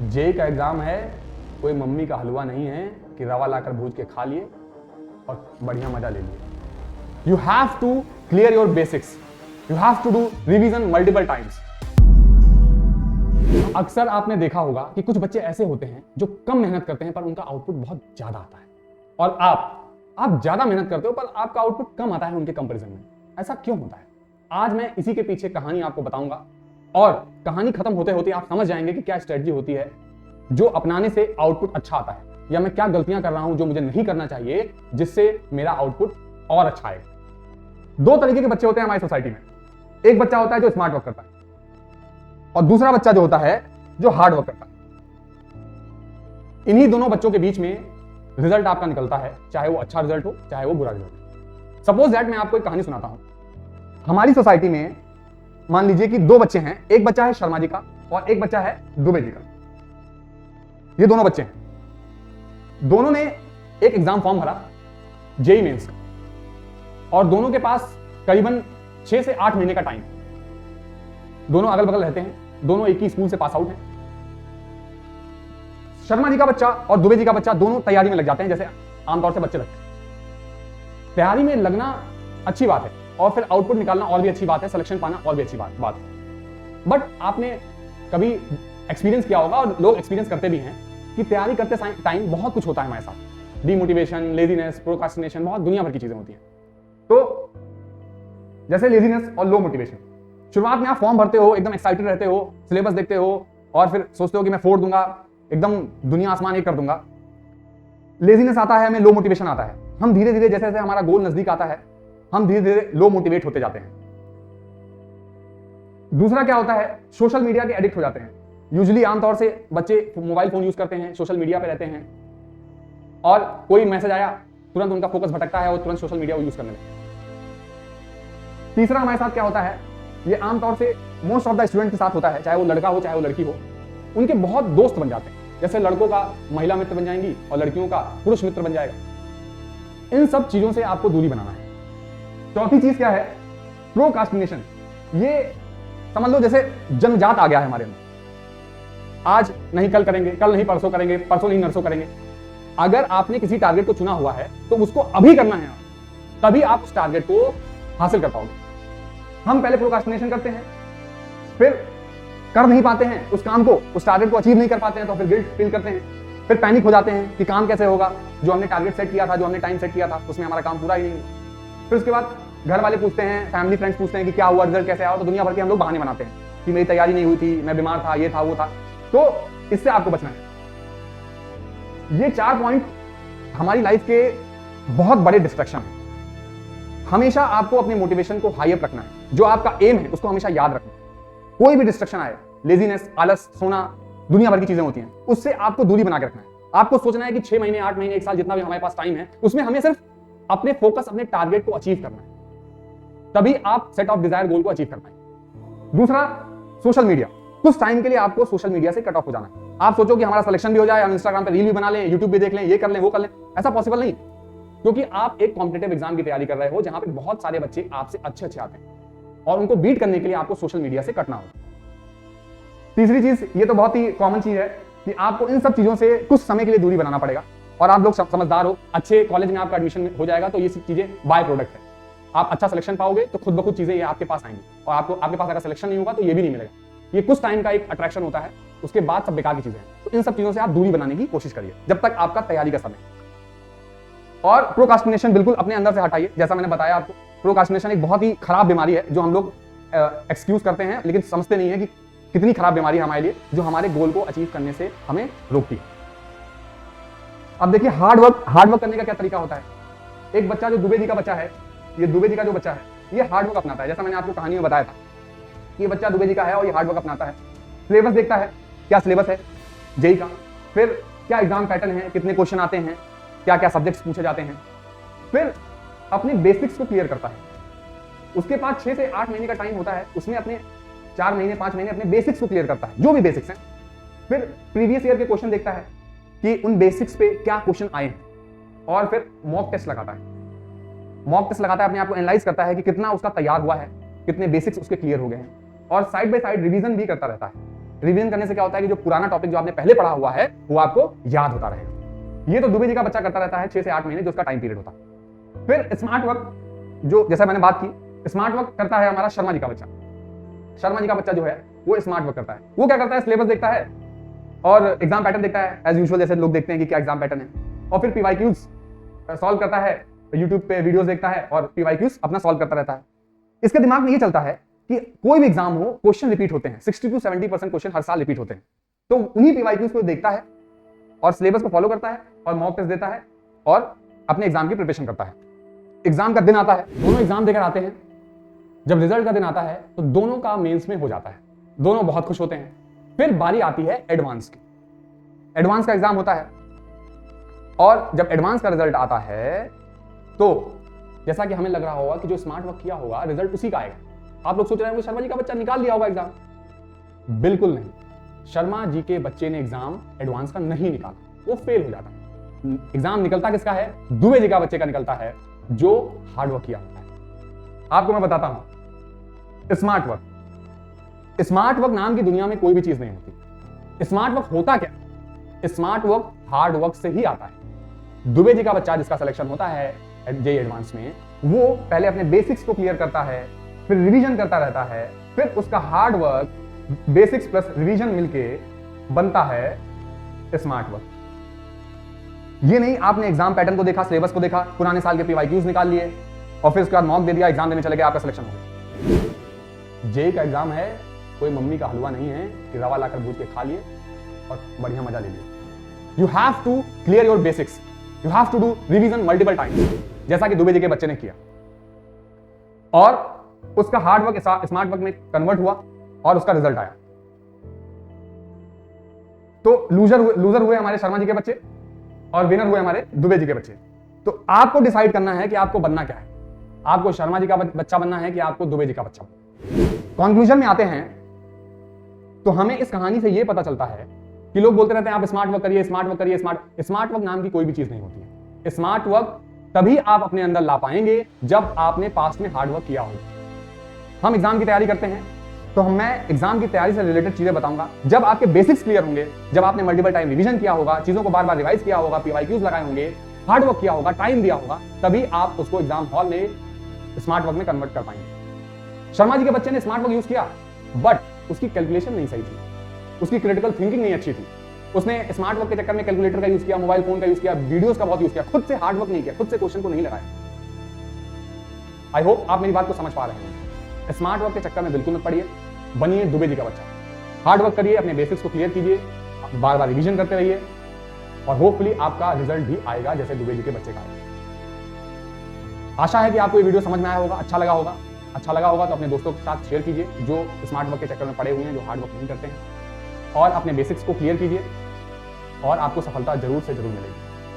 JEE का exam है, कोई मम्मी का हलवा नहीं है कि रवा लाकर भूज के खा लिए और बढ़िया मजा ले लिए। You have to clear your basics, you have to do revision multiple times. अक्सर आपने देखा होगा कि कुछ बच्चे ऐसे होते हैं जो कम मेहनत करते हैं पर उनका आउटपुट बहुत ज्यादा आता है, और आप ज्यादा मेहनत करते हो पर आपका आउटपुट कम आता है उनके कंपैरिजन में। ऐसा क्यों होता है? आज मैं इसी के पीछे कहानी आपको बताऊंगा, और कहानी खत्म होते होते आप समझ जाएंगे कि क्या स्ट्रेटजी होती है जो अपनाने से आउटपुट अच्छा आता है, या मैं क्या गलतियां कर रहा हूं जो मुझे नहीं करना चाहिए जिससे मेरा आउटपुट और अच्छा आएगा। दो तरीके के बच्चे होते हैं हमारी सोसाइटी में। एक बच्चा होता है जो स्मार्ट वर्क करता है, और दूसरा बच्चा जो होता है जो हार्ड वर्क करता है। इन्हीं दोनों बच्चों के बीच में रिजल्ट आपका निकलता है, चाहे वो अच्छा रिजल्ट हो चाहे वो बुरा रिजल्ट हो। सपोज दैट मैं आपको एक कहानी सुनाता हूं। हमारी सोसाइटी में मान लीजिए कि दो बच्चे हैं, एक बच्चा है शर्मा जी का और एक बच्चा है दुबे जी का। ये दोनों बच्चे हैं, दोनों ने एक एग्जाम फॉर्म भरा जेई मेंस का, और दोनों के पास करीबन 6 से 8 महीने का टाइम। दोनों अगल बगल रहते हैं, दोनों एक ही स्कूल से पास आउट हैं। शर्मा जी का बच्चा और दुबे जी का बच्चा दोनों तैयारी में लग जाते हैं, जैसे आमतौर से बच्चे लगते हैं। तैयारी में लगना अच्छी बात है, और फिर आउटपुट निकालना और भी अच्छी बात है, सिलेक्शन पाना और भी अच्छी बात है। बट आपने कभी एक्सपीरियंस किया होगा, और लोग एक्सपीरियंस करते भी हैं, कि तैयारी करते टाइम बहुत कुछ होता है हमारे साथ। डीमोटिवेशन, लेजीनेस, प्रोक्रास्टिनेशन, बहुत दुनिया भर की चीजें होती हैं। तो जैसे लेजीनेस और लो मोटिवेशन, शुरुआत में आप फॉर्म भरते हो, एकदम एक्साइटेड रहते हो, सिलेबस देखते हो और फिर सोचते हो कि मैं फोड़ दूंगा, एकदम दुनिया आसमान एक कर दूंगा। लेजीनेस आता है, हमें लो मोटिवेशन आता है। हम धीरे धीरे जैसे जैसे हमारा गोल नजदीक आता है, हम धीरे धीरे लो मोटिवेट होते जाते हैं। दूसरा क्या होता है, सोशल मीडिया के एडिक्ट हो जाते हैं। यूजुअली आमतौर से बच्चे मोबाइल फोन यूज करते हैं, सोशल मीडिया पे रहते हैं, और कोई मैसेज आया तुरंत उनका फोकस भटकता है और तुरंत सोशल मीडिया को यूज करने लगते हैं। तीसरा हमारे साथ क्या होता है, ये आमतौर से मोस्ट ऑफ द स्टूडेंट के साथ होता है, चाहे वो लड़का हो चाहे वो लड़की हो। उनके बहुत दोस्त बन जाते हैं, जैसे लड़कों का महिला मित्र बन जाएंगी और लड़कियों का पुरुष मित्र बन जाएगा। इन सब चीजों से आपको दूरी बनाना है। चौथी चीज क्या है, प्रोक्रास्टिनेशन। ये समझ लो जैसे जन्मजात आ गया है हमारे में। आज नहीं कल करेंगे, कल नहीं परसों करेंगे, परसों नहीं नरसों करेंगे। अगर आपने किसी टारगेट को चुना हुआ है तो उसको अभी करना है, तभी आप उस टारगेट को हासिल कर पाओगे। हम पहले प्रोक्रास्टिनेशन करते हैं, फिर कर नहीं पाते हैं उस काम को, उस टारगेट को अचीव नहीं कर पाते हैं, तो फिर गिल्ट फील करते हैं, फिर पैनिक हो जाते हैं कि काम कैसे होगा, जो हमने टारगेट सेट किया था, जो हमने टाइम सेट किया था, उसमें हमारा काम पूरा ही नहीं। फिर उसके बाद घर वाले पूछते हैं, फैमिली फ्रेंड्स पूछते हैं कि क्या हुआ, रिजल्ट कैसे आया, तो दुनिया भर के हम लोग बहाने बनाते हैं कि मेरी तैयारी नहीं हुई थी, मैं बीमार था, ये था वो था। तो इससे आपको बचना है। ये 4 पॉइंट हमारी लाइफ के बहुत बड़े डिस्ट्रैक्शन है। हमेशा आपको अपने मोटिवेशन को हाई अप रखना है, जो आपका एम है उसको हमेशा याद रखना है। कोई भी डिस्ट्रैक्शन आए, लेजीनेस, आलस, सोना, दुनिया भर की चीजें होती हैं, उससे आपको दूरी बना के रखना है। आपको सोचना है कि 6 महीने, 8 महीने, 1 साल, जितना भी हमारे पास टाइम है, उसमें हमें सिर्फ अपने फोकस, अपने टारगेट को अचीव करना है, तभी आप सेट ऑफ डिजायर गोल को अचीव कर पाएंगे। दूसरा, सोशल मीडिया। कुछ टाइम के लिए आपको सोशल मीडिया से कट ऑफ हो जाना है। आप सोचो कि हमारा सिलेक्शन भी हो जाए, हम इंस्टाग्राम पे रील भी बना लें, यूट्यूब भी देख लें, ये कर लें, वो कर लें, ऐसा पॉसिबल नहीं, क्योंकि आप एक कॉम्पिटिटिव एग्जाम की तैयारी कर रहे हो जहां पे बहुत सारे बच्चे आपसे अच्छे आते हैं, और उनको बीट करने के लिए आपको सोशल मीडिया से कटना होगा। तीसरी चीज, ये तो बहुत ही कॉमन चीज है कि आपको इन सब चीजों से कुछ समय के लिए दूरी बनाना पड़ेगा। और आप लोग समझदार हो, अच्छे कॉलेज में आपका एडमिशन हो जाएगा तो ये सब चीजें बाय प्रोडक्ट है। आप अच्छा सिलेक्शन पाओगे तो खुद ब खुद चीजें ये आपके पास आएंगी, और आपके पास अगर सिलेक्शन नहीं होगा तो ये भी नहीं मिलेगा। ये कुछ टाइम का एक अट्रैक्शन होता है, उसके बाद सब बेकार की चीजें हैं। तो इन सब चीजों से आप दूरी बनाने की कोशिश करिए जब तक आपका तैयारी का समय। और प्रोक्रास्टिनेशन बिल्कुल अपने अंदर से हटाइए। जैसा मैंने बताया आपको, प्रोक्रास्टिनेशन एक बहुत ही खराब बीमारी है जो हम लोग एक्सक्यूज करते हैं, लेकिन समझते नहीं है कि कितनी खराब बीमारी है हमारे लिए, जो हमारे गोल को अचीव करने से हमें रोकती है। अब देखिए, हार्ड वर्क करने का क्या तरीका होता है। एक बच्चा जो दुबे जी का बच्चा है, ये दुबे जी का जो बच्चा है, ये हार्ड वर्क अपनाता है। जैसा मैंने आपको कहानी में बताया था, ये बच्चा दुबे जी का है और ये हार्ड वर्क अपनाता है। सिलेबस देखता है, क्या सिलेबस है जेई का, फिर क्या एग्जाम पैटर्न है, कितने क्वेश्चन आते हैं, क्या क्या सब्जेक्ट्स पूछे जाते हैं, फिर अपने बेसिक्स को क्लियर करता है। उसके पास 6 से 8 महीने का टाइम होता है, उसमें अपने 4 महीने 5 महीने अपने बेसिक्स को क्लियर करता है, जो भी बेसिक्स हैं। फिर प्रीवियस ईयर के क्वेश्चन देखता है कि उन बेसिक्स पे क्या क्वेश्चन आए हैं, और फिर मॉक टेस्ट लगाता है। मॉक टेस्ट लगाता है, अपने आप को एनालाइज करता है कि कितना उसका तैयार हुआ है, कितने बेसिक्स उसके क्लियर हो गए हैं, और साइड बाय साइड रिवीजन भी करता रहता है। रिवीजन करने से क्या होता है कि जो पुराना टॉपिक जो आपने पहले पढ़ा हुआ है वो आपको याद होता रहेगा। ये तो दुबे जी का बच्चा करता रहता है 6 से 8 महीने जो उसका टाइम पीरियड होता है। फिर स्मार्ट वर्क, जो जैसा मैंने बात की, स्मार्ट वर्क करता है हमारा शर्मा जी का बच्चा। शर्मा जी का बच्चा जो है वो स्मार्ट वर्क करता है। वो क्या करता है, सिलेबस देखता है और एग्जाम पैटर्न देखता है, एज यूजुअल जैसे लोग देखते हैं कि क्या एग्जाम पैटर्न है, और फिर पीवाईक्यूज सॉल्व करता है, यूट्यूब पे वीडियोस देखता है और पीवाईक्यूज अपना सॉल्व करता रहता है। इसके दिमाग में ये चलता है कि कोई भी एग्जाम हो, क्वेश्चन रिपीट होते हैं, 60 to 70% क्वेश्चन हर साल रिपीट होते हैं, तो उन्हीं पीवाईक्यूज को देखता है और सिलेबस को फॉलो करता है और मॉक टेस्ट देता है और अपने एग्जाम की प्रिपरेशन करता है। एग्जाम का दिन आता है, दोनों एग्जाम देकर आते हैं। जब रिजल्ट का दिन आता है तो दोनों का मेंस में हो जाता है, दोनों बहुत खुश होते हैं। फिर बारी आती है एडवांस की। एडवांस का एग्जाम होता है और जब एडवांस का रिजल्ट आता है तो जैसा कि हमें लग रहा होगा कि जो स्मार्ट वर्क किया होगा रिजल्ट उसी का आएगा। आप लोग सोच रहे होंगे शर्मा जी का बच्चा निकाल लिया होगा एग्जाम। बिल्कुल नहीं, शर्मा जी के बच्चे ने एग्जाम एडवांस का नहीं निकाला, वो फेल हो जाता है। एग्जाम निकलता किसका है, दुबे जी का बच्चे का निकलता है, जो हार्ड वर्क किया होता है। आपको मैं बताता हूं, स्मार्ट वर्क, स्मार्ट वर्क नाम की दुनिया में कोई भी चीज नहीं होती। स्मार्ट वर्क होता क्या, स्मार्ट वर्क हार्ड वर्क से ही आता है। दुबे जी का बच्चा जिसका सिलेक्शन होता है जेईई एडवांस में, वो पहले अपने बेसिक्स को क्लियर करता है, फिर रिवीजन करता रहता है, फिर उसका hard work basics plus revision मिलके बनता है स्मार्ट वर्क। ये नहीं आपने एग्जाम पैटर्न को देखा, सिलेबस को देखा, पुराने साल के पीवाईक्यूज निकाल लिए और फिर उसके बाद मॉक दे दिया, एग्जाम देने चले गए, आपका सिलेक्शन हो गया। जेईई का एग्जाम है, कोई मम्मी का हलवा नहीं है कि रवा लाकर भूज के खा लिए और बढ़िया मजा ले लिया। You have to clear your basics, you have to do revision multiple times, जैसा कि दुबे जी के बच्चे ने किया, और उसका हार्ड वर्क स्मार्ट वर्क में कन्वर्ट हुआ और उसका रिजल्ट आया। तो लूजर हुए हमारे शर्मा जी के बच्चे और विनर हुए हमारे दुबे जी के बच्चे। तो आपको डिसाइड करना है कि आपको बनना क्या है, आपको शर्मा जी का बच्चा बनना है कि आपको दुबे जी का बच्चा बनना। कंक्लूजन में आते हैं तो हमें इस कहानी से यह पता चलता है कि लोग बोलते रहते हैं आप स्मार्ट वर्क करिए, स्मार्ट वर्क करिए, स्मार्ट वर्क नाम की कोई भी चीज नहीं होती है। स्मार्ट वर्क तभी आप अपने अंदर ला पाएंगे जब आपने पास्ट में हार्ड वर्क किया हो। हम एग्जाम की तैयारी करते हैं तो मैं एग्जाम की तैयारी से रिलेटेड चीजें बताऊंगा। जब आपके बेसिक्स क्लियर होंगे, जब आपने मल्टीपल टाइम रिवीजन किया होगा, चीजों को बार बार रिवाइज किया होगा, पीवाईक्यूज लगाए होंगे, हार्ड वर्क किया होगा, टाइम दिया होगा, तभी आप उसको एग्जाम हॉल में स्मार्ट वर्क में कन्वर्ट कर पाएंगे। शर्मा जी के बच्चे ने स्मार्ट वर्क यूज किया, बट उसकी कैलकुलेशन नहीं सही थी, उसकी क्रिटिकल थिंकिंग नहीं अच्छी थी। उसने स्मार्ट वर्क के चक्कर में कैलकुलेटर का यूज किया, मोबाइल फोन का यूज किया, वीडियोस का बहुत यूज किया, खुद से हार्ड वर्क नहीं किया, खुद से क्वेश्चन को नहीं लगाया। आई होप आप मेरी बात को समझ पा रहे हैं। स्मार्ट वर्क के चक्कर में बिल्कुल मत पड़िए, बनिए दुबे जी का बच्चा। हार्ड वर्क करिए, अपने बेसिक्स को क्लियर कीजिए, बार बार रिवीजन करते रहिए और होपफुली आपका रिजल्ट भी आएगा जैसे दुबे जी के बच्चे का आएगा। आशा है कि आपको ये वीडियो समझ में आया होगा, अच्छा लगा होगा। अच्छा लगा होगा तो अपने दोस्तों के साथ शेयर कीजिए जो स्मार्ट वर्क के चक्कर में पड़े हुए हैं, जो हार्ड वर्क नहीं करते हैं, और अपने बेसिक्स को क्लियर कीजिए और आपको सफलता जरूर से जरूर मिलेगी।